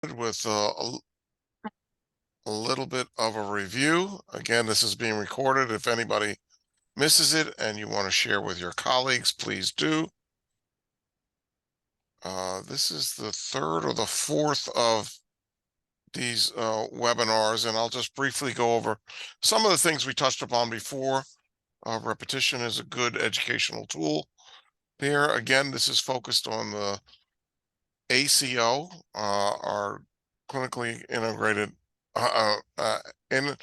with a little bit of a review. Again, this is being recorded. If anybody misses it and you want to share with your colleagues, please do. This is the third or the fourth of these webinars, and I'll just briefly go over some of the things we touched upon before. Repetition is a good educational tool. There, again, this is focused on the ACO, our clinically integrated in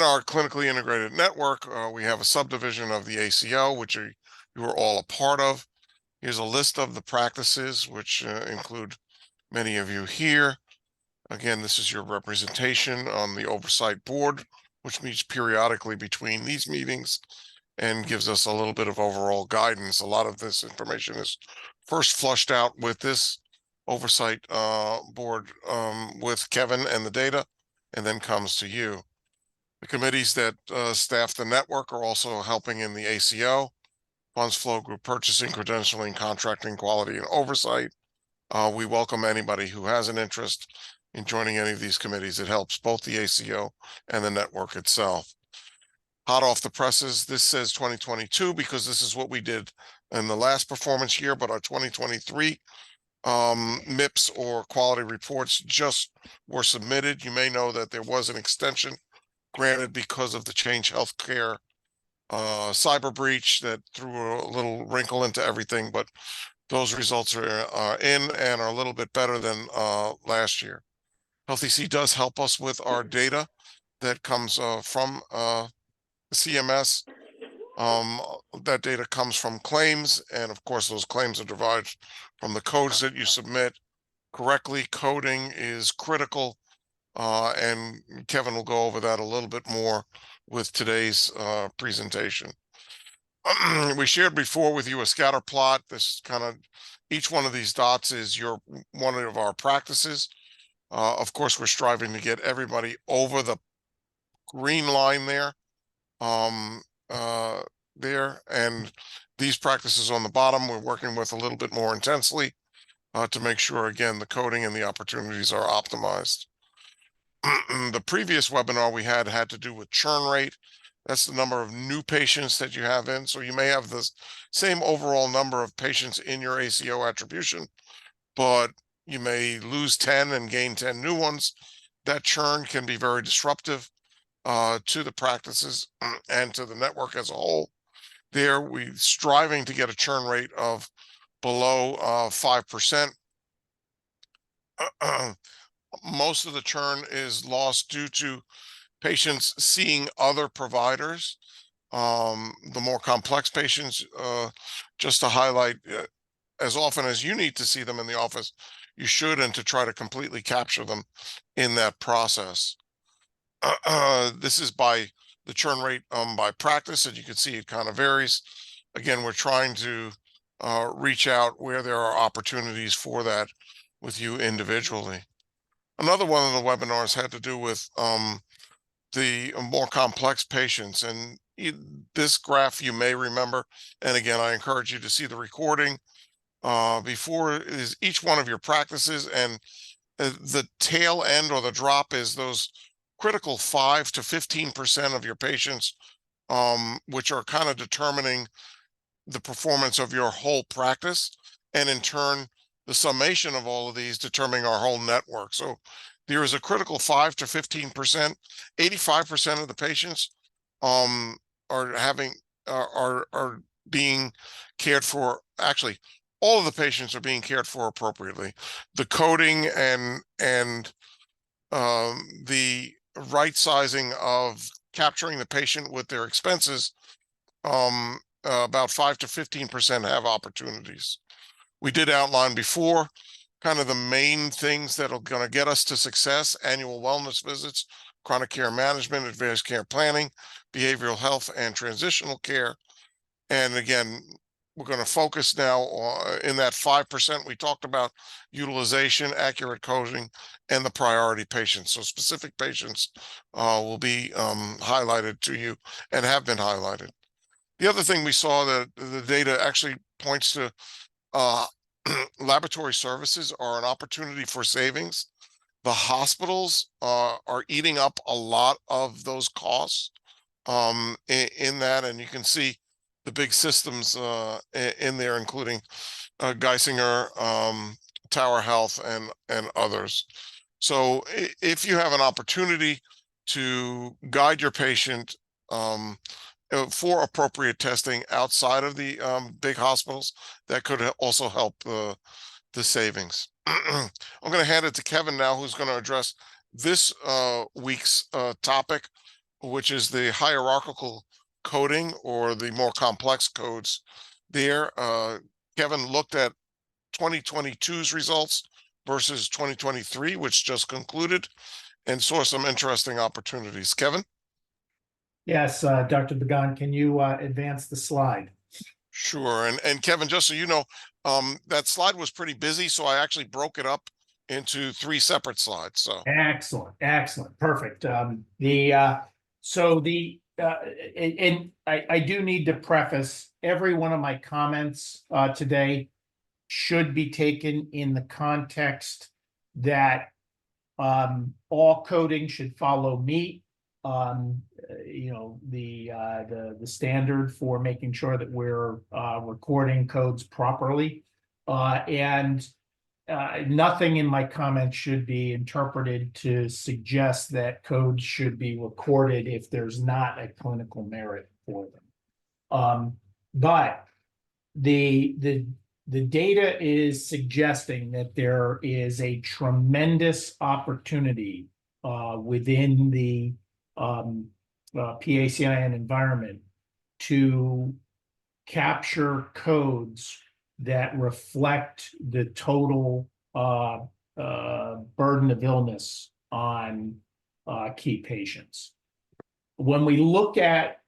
our clinically integrated network. We have a subdivision of the ACO, which you are all a part of. Here's a list of the practices, which include many of you here. Again, this is your representation on the oversight board, which meets periodically between these meetings and gives us a little bit of overall guidance. A lot of this information is first flushed out with this oversight board with Kevin and the data, and then comes to you. The committees that staff the network are also helping in the ACO: funds flow, group purchasing, credentialing, contracting, quality, and oversight. We welcome anybody who has an interest in joining any of these committees. It helps both the ACO and the network itself. Hot off the presses, this says 2022 because this is what we did in the last performance year, but our 2023 MIPS or quality reports just were submitted. You may know that there was an extension granted because of the Change Healthcare cyber breach that threw a little wrinkle into everything, but those results are in and are a little bit better than last year. HealthyC does help us with our data that comes from CMS. That data comes from claims, and of course those claims are derived from the codes that you submit correctly. Coding is critical, and Kevin will go over that a little bit more with today's presentation. We shared before with you a scatter plot. This kind of, each one of these dots is one of our practices. Of course, we're striving to get everybody over the green line there. And these practices on the bottom, we're working with a little bit more intensely to make sure, again, the coding and the opportunities are optimized. The previous webinar we had to do with churn rate. That's the number of new patients that you have in. So you may have the same overall number of patients in your ACO attribution, but you may lose 10 and gain 10 new ones. That churn can be very disruptive to the practices and to the network as a whole. There, we're striving to get a churn rate of below 5%. Most of the churn is lost due to patients seeing other providers. The more complex patients, just to highlight, as often as you need to see them in the office, you should, and to try to completely capture them in that process. This is by the churn rate by practice, and you can see it kind of varies. Again, we're trying to reach out where there are opportunities for that with you individually. Another one of the webinars had to do with the more complex patients, and this graph you may remember, and again, I encourage you to see the recording before, is each one of your practices, and the tail end or the drop is those critical 5 to 15% of your patients, which are kind of determining the performance of your whole practice, and in turn, the summation of all of these determining our whole network. So there is a critical 5 to 15%. 85% of the patients are being cared for. Actually, all of the patients are being cared for appropriately. The coding and the right sizing of capturing the patient with their expenses, about 5 to 15% have opportunities. We did outline before kind of the main things that are going to get us to success: annual wellness visits, chronic care management, advanced care planning, behavioral health, and transitional care. And again, we're going to focus now in that 5% we talked about: utilization, accurate coding, and the priority patients. So specific patients will be highlighted to you and have been highlighted. The other thing we saw, that the data actually points to laboratory services are an opportunity for savings. The hospitals are eating up a lot of those costs in that, and you can see the big systems in there, including Geisinger, Tower Health, and others. So if you have an opportunity to guide your patient for appropriate testing outside of the big hospitals, that could also help the savings. I'm going to hand it to Kevin now, who's going to address this week's topic, which is the hierarchical coding, or the more complex codes there. Kevin looked at 2022's results versus 2023, which just concluded, and saw some interesting opportunities. Kevin? Yes, Dr. Began, can you advance the slide? Sure. And Kevin, just so you know, that slide was pretty busy, so I actually broke it up into 3 separate slides. So Excellent, excellent, perfect. And I do need to preface every one of my comments today should be taken in the context that all coding should follow MEAT. You know, the standard for making sure that we're recording codes properly, and nothing in my comments should be interpreted to suggest that codes should be recorded if there's not a clinical merit for them. But the data is suggesting that there is a tremendous opportunity within the PACIN environment to capture codes that reflect the total burden of illness on key patients. When we look at,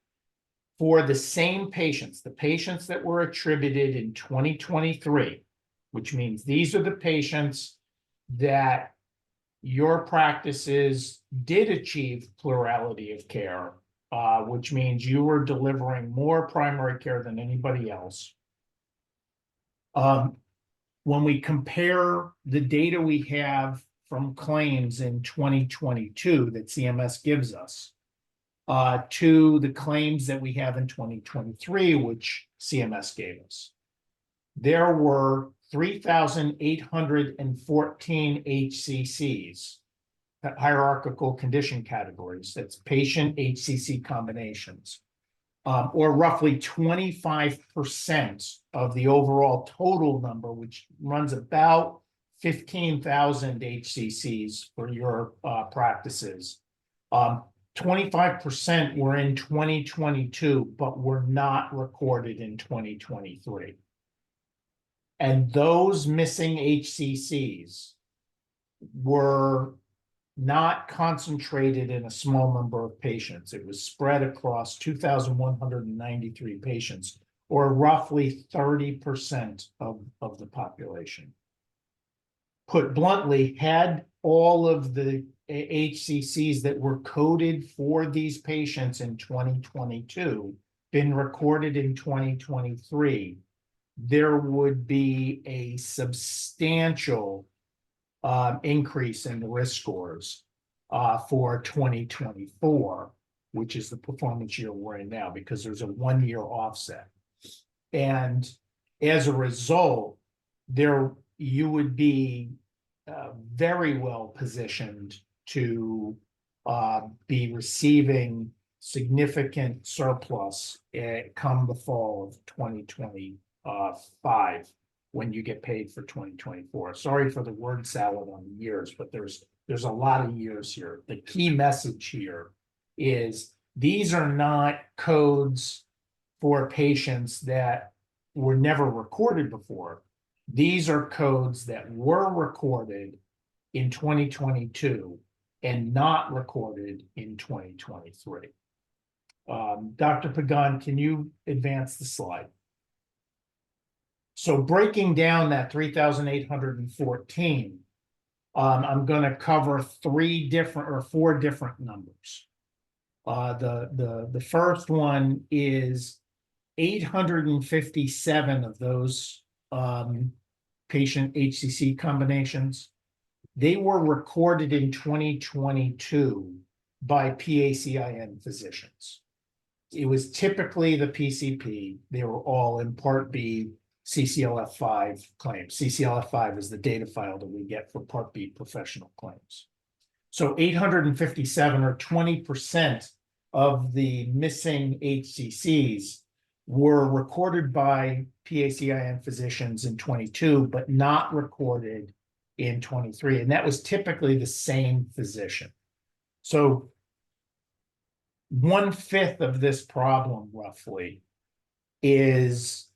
for the same patients, the patients that were attributed in 2023, which means these are the patients that your practices did achieve plurality of care, which means you were delivering more primary care than anybody else. When we compare the data we have from claims in 2022 that CMS gives us to the claims that we have in 2023, which CMS gave us, there were 3,814 HCCs, hierarchical condition categories. That's patient HCC combinations, or roughly 25% of the overall total number, which runs about 15,000 HCCs for your practices. 25% were in 2022, but were not recorded in 2023. And those missing HCCs were not concentrated in a small number of patients. It was spread across 2,193 patients, or roughly 30% of the population. Put bluntly, had all of the HCCs that were coded for these patients in 2022 been recorded in 2023, there would be a substantial increase in the risk scores for 2024, which is the performance year we're in now, because there's a 1-year offset. And as a result, you would be very well positioned to be receiving significant surplus come the fall of 2025 when you get paid for 2024. Sorry for the word salad on the years, but there's a lot of years here. The key message here is these are not codes for patients that were never recorded before. These are codes that were recorded in 2022 and not recorded in 2023. Dr. Pagan, can you advance the slide? So breaking down that 3,814, I'm going to cover 4 different numbers. The first one is 857 of those patient HCC combinations they were recorded in 2022 by PACIN physicians. It was typically the PCP. They were all in Part B CCLF5 claims. CCLF5 is the data file that we get for Part B professional claims. So 857, or 20% of the missing HCCs, were recorded by PACIN physicians in 22, but not recorded in 23. And that was typically the same physician. So 1/5 of this problem, roughly, is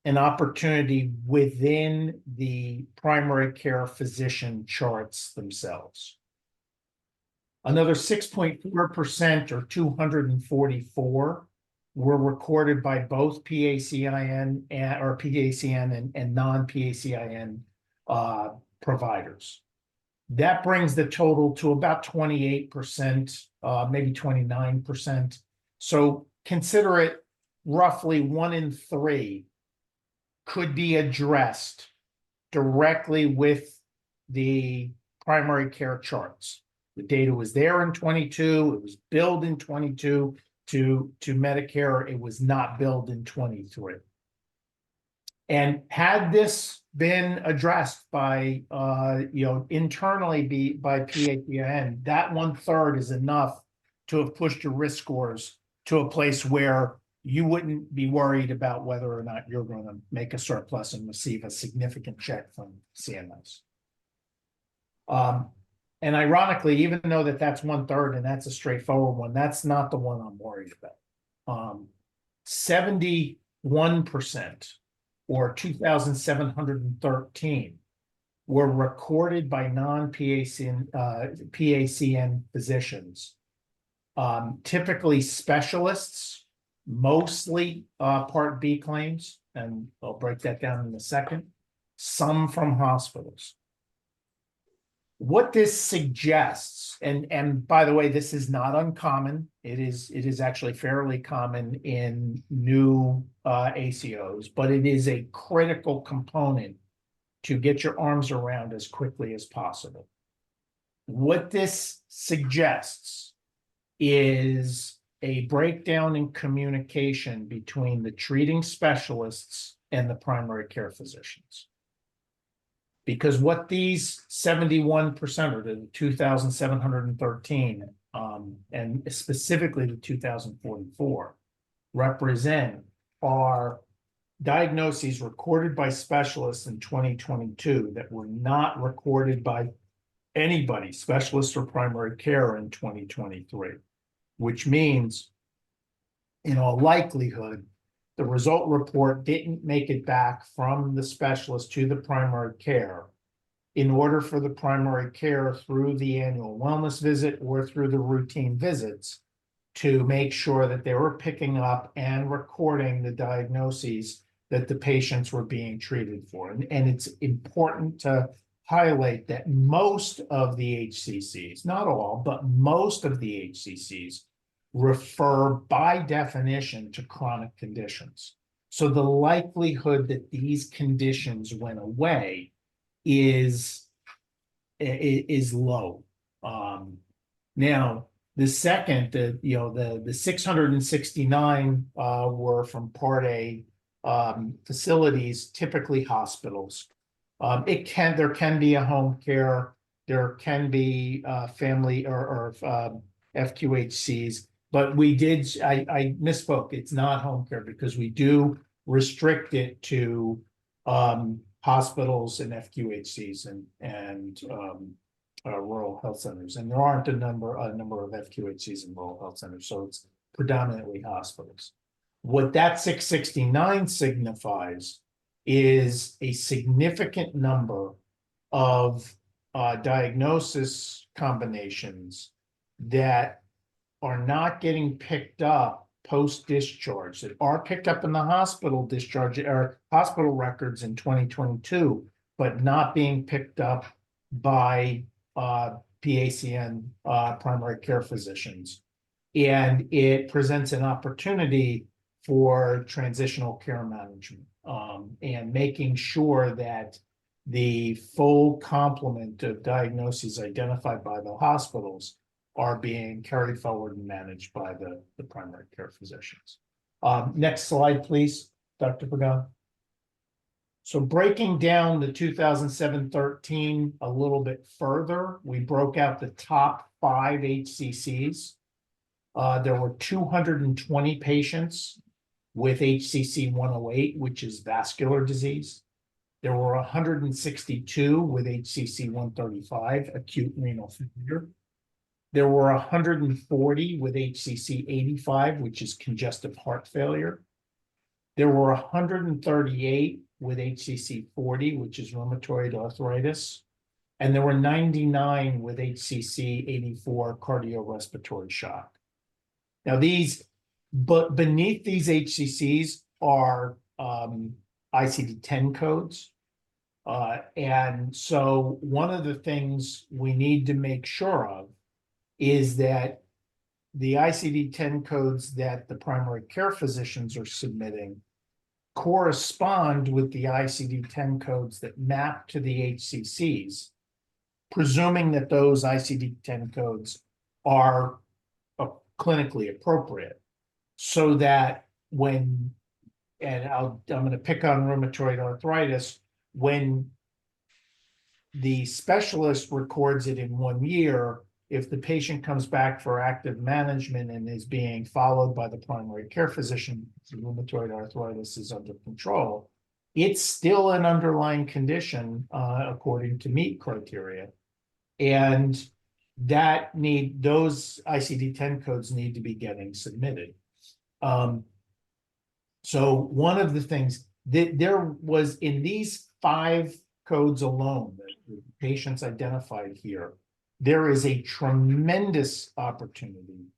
an opportunity within the primary care physician charts themselves. Another 6.4%, or 244, were recorded by both PACIN and non-PACIN providers. That brings the total to about 28%, maybe 29%. So consider it roughly 1 in 3 could be addressed directly with the primary care charts. The data was there in 22, it was billed in 22 to Medicare, it was not billed in 23. And had this been addressed by internally by PACIN, that 1/3 is enough to have pushed your risk scores to a place where you wouldn't be worried about whether or not you're going to make a surplus and receive a significant check from CMS. And ironically, even though that's 1/3 and that's a straightforward one, that's not the one I'm worried about. 71%, or 2,713, were recorded by non-PACN physicians, typically specialists, mostly Part B claims, and I'll break that down in a second, some from hospitals. What this suggests, and by the way, this is not uncommon. It is actually fairly common in new ACOs, but it is a critical component to get your arms around as quickly as possible. What this suggests is a breakdown in communication between the treating specialists and the primary care physicians. Because what these 71%, or the 2,713, and specifically the 2,044, represent are diagnoses recorded by specialists in 2022 that were not recorded by anybody, specialist or primary care, in 2023, which means, in all likelihood, the result report didn't make it back from the specialist to the primary care in order for the primary care, through the annual wellness visit or through the routine visits, to make sure that they were picking up and recording the diagnoses that the patients were being treated for. And it's important to highlight that most of the HCCs, not all, but most of the HCCs, refer by definition to chronic conditions. So the likelihood that these conditions went away is low. Now, the second, the 669 were from Part A facilities, typically hospitals. There can be a home care, there can be family or FQHCs, but I misspoke. It's not home care, because we do restrict it to hospitals and FQHCs and rural health centers. And there aren't a number of FQHCs and rural health centers, so it's predominantly hospitals. What that 669 signifies is a significant number of diagnosis combinations that are not getting picked up post-discharge, that are picked up in the hospital discharge or hospital records in 2022, but not being picked up by PACN primary care physicians. And it presents an opportunity for transitional care management, and making sure that the full complement of diagnoses identified by the hospitals are being carried forward and managed by the primary care physicians. Next slide, please, Dr. Pagan. So breaking down the 2007-13 a little bit further, we broke out the top 5 HCCs. There were 220 patients with HCC 108, which is vascular disease. There were 162 with HCC 135, acute renal failure. There were 140 with HCC 85, which is congestive heart failure. There were 138 with HCC 40, which is rheumatoid arthritis. And there were 99 with HCC 84, cardiorespiratory shock. Now but beneath these HCCs are ICD-10 codes. And so one of the things we need to make sure of is that the ICD-10 codes that the primary care physicians are submitting correspond with the ICD-10 codes that map to the HCCs, presuming that those ICD-10 codes are clinically appropriate, so that when, and I'm going to pick on rheumatoid arthritis, when the specialist records it in 1 year, if the patient comes back for active management and is being followed by the primary care physician, the rheumatoid arthritis is under control, it's still an underlying condition according to meet criteria. And those ICD-10 codes need to be getting submitted. So one of the things that there was in these 5 codes alone, the patients identified here, there is a tremendous opportunity.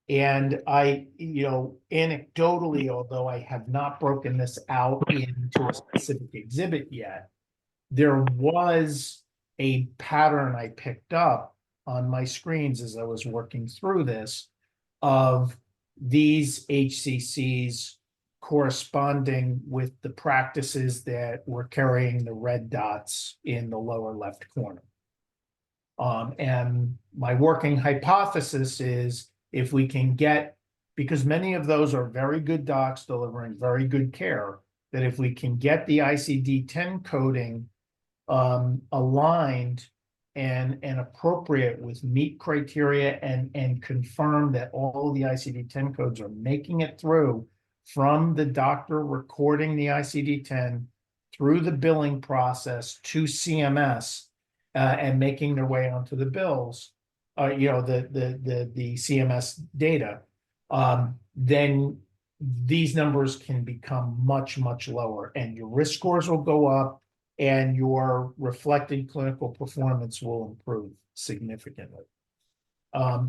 And anecdotally, although I have not broken this out into a specific exhibit yet, there was a pattern I picked up on my screens as I was working through this of these HCCs corresponding with the practices that were carrying the red dots in the lower left corner. And my working hypothesis is if we can get, because many of those are very good docs delivering very good care, that if we can get the ICD-10 coding aligned and appropriate with meet criteria and confirm that all of the ICD-10 codes are making it through from the doctor recording the ICD-10 through the billing process to CMS and making their way onto the bills, the CMS data, then these numbers can become much, much lower and your risk scores will go up and your reflected clinical performance will improve significantly.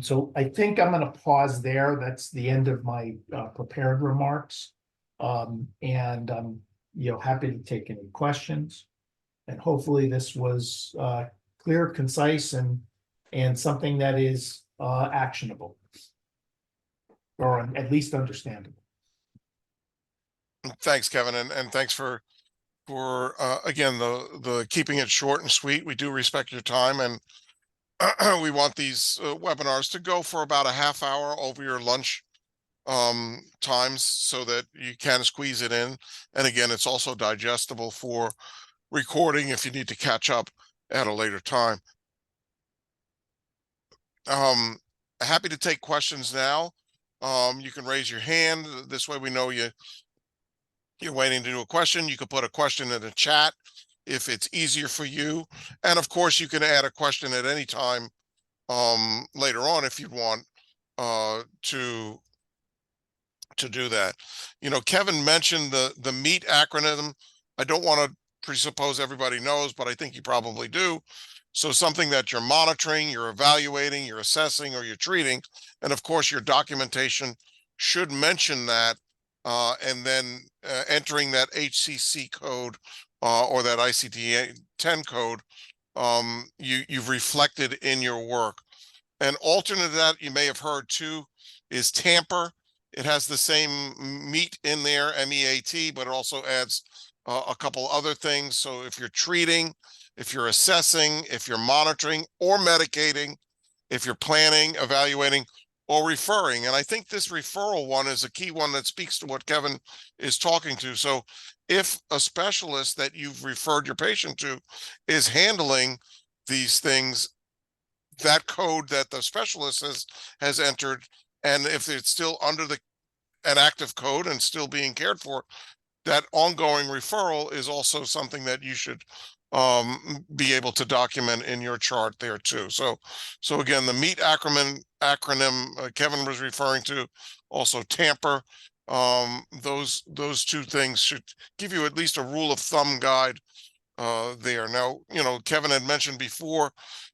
So I think I'm going to pause there. That's the end of my prepared remarks. And I'm happy to take any questions. And hopefully this was clear, concise, and something that is actionable, or at least understandable. Thanks, Kevin, and thanks for again the keeping it short and sweet. We do respect your time, and we want these webinars to go for about a half hour over your lunch times so that you can squeeze it in. And again, it's also digestible for recording if you need to catch up at a later time. Happy to take questions now. You can raise your hand. This way we know you're waiting to do a question. You can put a question in the chat if it's easier for you. And of course, you can add a question at any time later on if you want to do that. Kevin mentioned the MEET acronym. I don't want to presuppose everybody knows, but I think you probably do. So something that you're monitoring, you're evaluating, you're assessing, or you're treating. And of course, your documentation should mention that, and then entering that HCC code or that ICD-10 code you've reflected in your work. An alternate that you may have heard too is tamper. It has the same MEAT in there, MEAT, but it also adds a couple other things. So if you're treating, if you're assessing, if you're monitoring or medicating, if you're planning, evaluating, or referring. And I think this referral one is a key one that speaks to what Kevin is talking to. So if a specialist that you've referred your patient to is handling these things, that code that the specialist has entered, and if it's still under an active code and still being cared for, that ongoing referral is also something that you should be able to document in your chart there too. So again, the MEET acronym Kevin was referring to, also tamper, those two things should give you at least a rule of thumb guide there. Now, Kevin had mentioned before,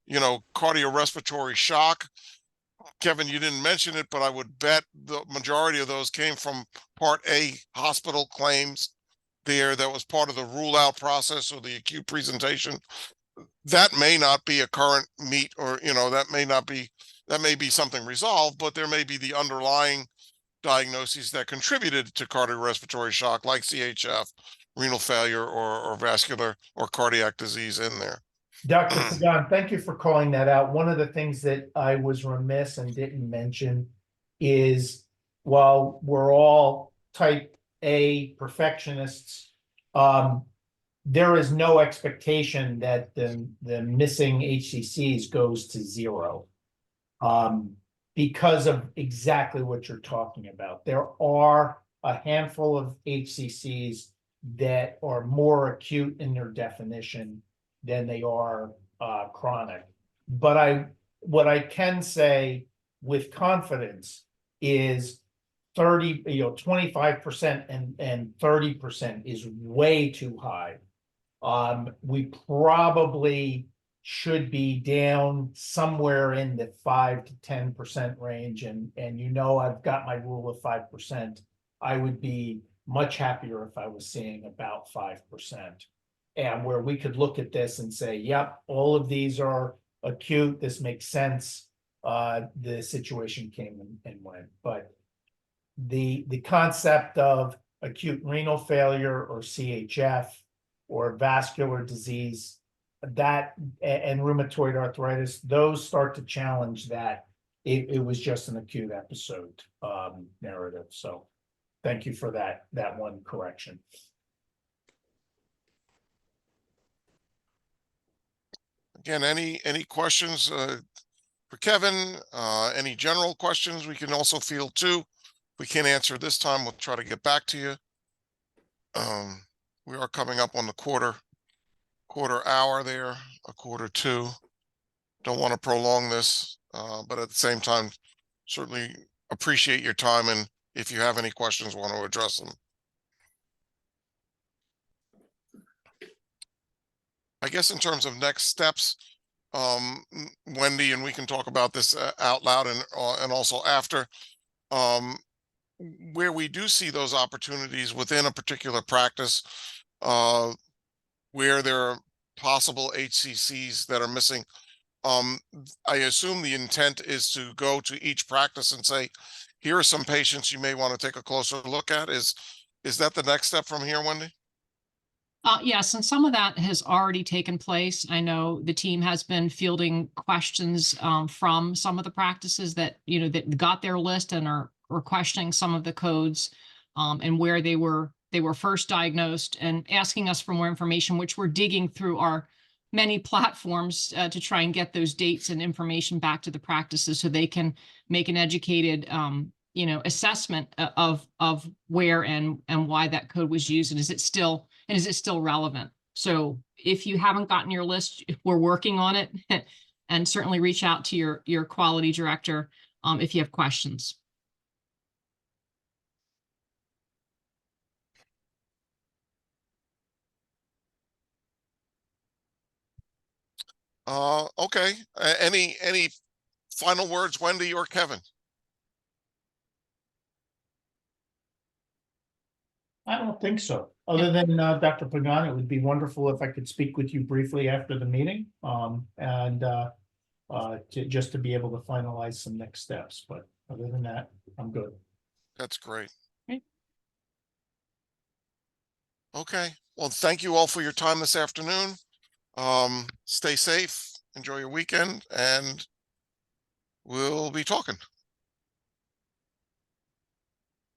cardiorespiratory shock. Kevin, you didn't mention it, but I would bet the majority of those came from Part A hospital claims there. That was part of the rule out process or the acute presentation. That may not be a current MEET, or, that may be something resolved, but there may be the underlying diagnoses that contributed to cardiorespiratory shock, like CHF, renal failure, or vascular or cardiac disease in there. Dr. Pagan, thank you for calling that out. One of the things that I was remiss and didn't mention is, while we're all type A perfectionists, there is no expectation that the missing HCCs goes to zero, because of exactly what you're talking about. There are a handful of HCCs that are more acute in their definition than they are chronic. But what I can say with confidence is 25% and 30% is way too high. We probably should be down somewhere in the 5 to 10% range, and I've got my rule of 5%. I would be much happier if I was seeing about 5%, and where we could look at this and say, yep, all of these are acute, this makes sense, the situation came and went. But the concept of acute renal failure or CHF or vascular disease, that and rheumatoid arthritis, those start to challenge that it was just an acute episode narrative. So thank you for that one correction. Again, any questions for Kevin? Any general questions we can also field too? If we can't answer this time, we'll try to get back to you. We are coming up on the quarter hour there, a quarter to. Don't want to prolong this, but at the same time, certainly appreciate your time, and if you have any questions, want to address them. I guess in terms of next steps, Wendy, and we can talk about this out loud and also after, where we do see those opportunities within a particular practice, where there are possible HCCs that are missing. I assume the intent is to go to each practice and say, here are some patients you may want to take a closer look at. Is that the next step from here, Wendy? Yes, and some of that has already taken place. I know the team has been fielding questions from some of the practices that that got their list and are questioning some of the codes and where they were first diagnosed, and asking us for more information, which we're digging through our many platforms to try and get those dates and information back to the practices so they can make an educated assessment of where and why that code was used, and is it still relevant. So if you haven't gotten your list, we're working on it, and certainly reach out to your quality director if you have questions. Okay. Any final words, Wendy or Kevin? I don't think so. Other than Dr. Pagan, it would be wonderful if I could speak with you briefly after the meeting, just to be able to finalize some next steps. But other than that, I'm good. That's great. Okay, well, thank you all for your time this afternoon. Stay safe, enjoy your weekend, and we'll be talking.